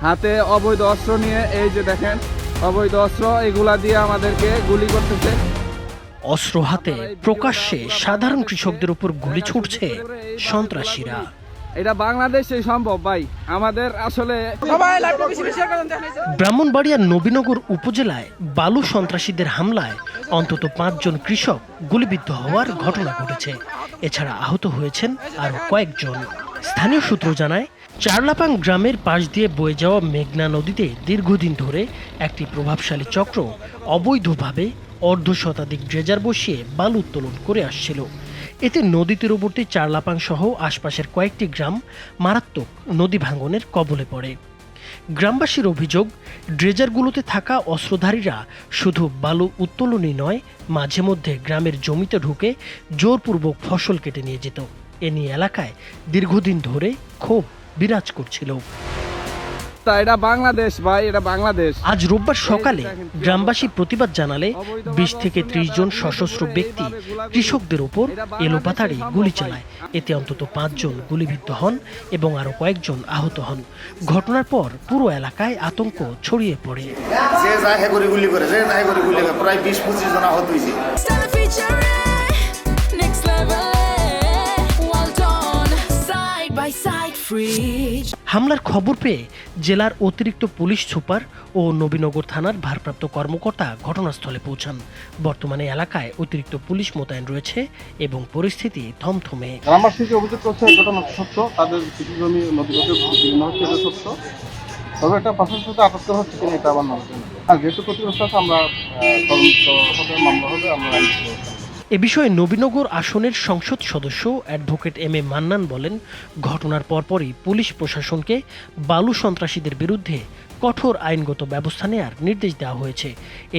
হাতে অবৈধ অস্ত্র নিয়ে এই যে দেখেন অবৈধ অস্ত্র এগুলা দিয়ে আমাদেরকে গুলি করতেছে। অস্ত্র হাতে প্রকাশ্যে সাধারণ কৃষকদের উপর গুলি ছুটছে সন্ত্রাসীরা। এটা বাংলাদেশে সম্ভব ভাই, আমাদের আসলে ব্রাহ্মণবাড়িয়ার নবীনগর উপজেলায় বালু সন্ত্রাসীদের হামলায় অন্তত 5 জন কৃষক গুলিবিদ্ধ হওয়ার ঘটনা ঘটেছে। এছাড়া আহত হয়েছেন আরও কয়েকজন। স্থানীয় সূত্র জানায়, চারলাপাং গ্রামের পাশ দিয়ে বয়ে যাওয়া মেঘনা নদীতে দীর্ঘদিন ধরে একটি প্রভাবশালী চক্র অবৈধভাবে অর্ধশতাধিক ড্রেজার বসিয়ে বালু উত্তোলন করে আসছিল। এতে নদী তীরবর্তী চারলাপাং সহ আশপাশের কয়েকটি গ্রাম মারাত্মক নদী ভাঙনের কবলে পড়ে। গ্রামবাসীর অভিযোগ, ড্রেজারগুলোতে থাকা অস্ত্রধারীরা শুধু বালু উত্তোলনই নয়, মাঝে মধ্যে গ্রামের জমিতে ঢুকে জোরপূর্বক ফসল কেটে নিয়ে যেত। এ নিয়ে এলাকায় দীর্ঘদিন ধরে ক্ষোভ বিরাজ করছিল। এটা বাংলাদেশ ভাই, এটা বাংলাদেশ। আজ রোববার সকালে গ্রামবাসী প্রতিবাদ জানালে 20 থেকে 30 জন সশস্ত্র ব্যক্তি কৃষকদের উপর এলোপাতাড়ি গুলি চালায়। এতে অন্তত 5 জন গুলিবিদ্ধ হন এবং আরো কয়েকজন আহত হন। ঘটনার পর পুরো এলাকায় আতঙ্ক ছড়িয়ে পড়ে। প্রায় 20-25 জন আহত হয়েছে। হামলার খবর পেয়ে জেলার অতিরিক্ত পুলিশ সুপার ও নবীনগর থানার ভারপ্রাপ্ত কর্মকর্তা ঘটনাস্থলে পৌঁছান। বর্তমানে এলাকায় অতিরিক্ত পুলিশ মোতায়েন রয়েছে এবং পরিস্থিতি থমথমে। গ্রামবাসীকে অভিযোগ করছে ঘটনা সত্য, তাদের কিছু জমি নদীগত বিলীন হচ্ছে, এটা সত্য। তবে একটা প্রশাসনের সাথে আটক করা হচ্ছে কিনা এটা আবার নয়। আর যেহেতু ক্ষতিগ্রস্ত আছে, আমরা তদন্ত হবে, মামলা হবে, আমরা এ বিষয়ে নবীনগর আসনের সংসদ সদস্য অ্যাডভোকেট এম.এ. মান্নান বলেন, ঘটনার পরপরই পুলিশ প্রশাসনকে বালু সন্ত্রাসীদের বিরুদ্ধে কঠোর আইনগত ব্যবস্থা নেওয়ার নির্দেশ দেওয়া হয়েছে।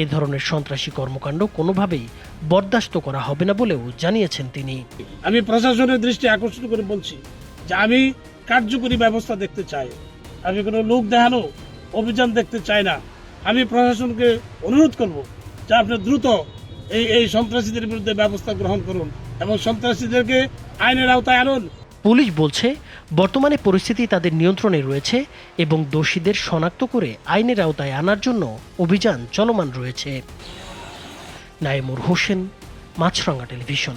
এ ধরনের সন্ত্রাসী কর্মকাণ্ড কোনোভাবেই বরদাস্ত করা হবে না বলেও জানিয়েছেন তিনি। আমি প্রশাসনের দৃষ্টি আকর্ষণ করে বলছি যে আমি কার্যকরী ব্যবস্থা দেখতে চাই। আমি কোনো লোক দেখানো অভিযান দেখতে চাই না। আমি প্রশাসনকে অনুরোধ করব যে আপনি দ্রুত এই সন্ত্রাসীদের বিরুদ্ধে ব্যবস্থা গ্রহণ করুন এবং সন্ত্রাসীদেরকে আইনের আওতায় আনুন। পুলিশ বলছে, বর্তমানে পরিস্থিতি তাদের নিয়ন্ত্রণে রয়েছে এবং দোষীদের শনাক্ত করে আইনের আওতায় আনার জন্য অভিযান চলমান রয়েছে। নাইমুর হোসেন, মাছরাঙ্গা টেলিভিশন।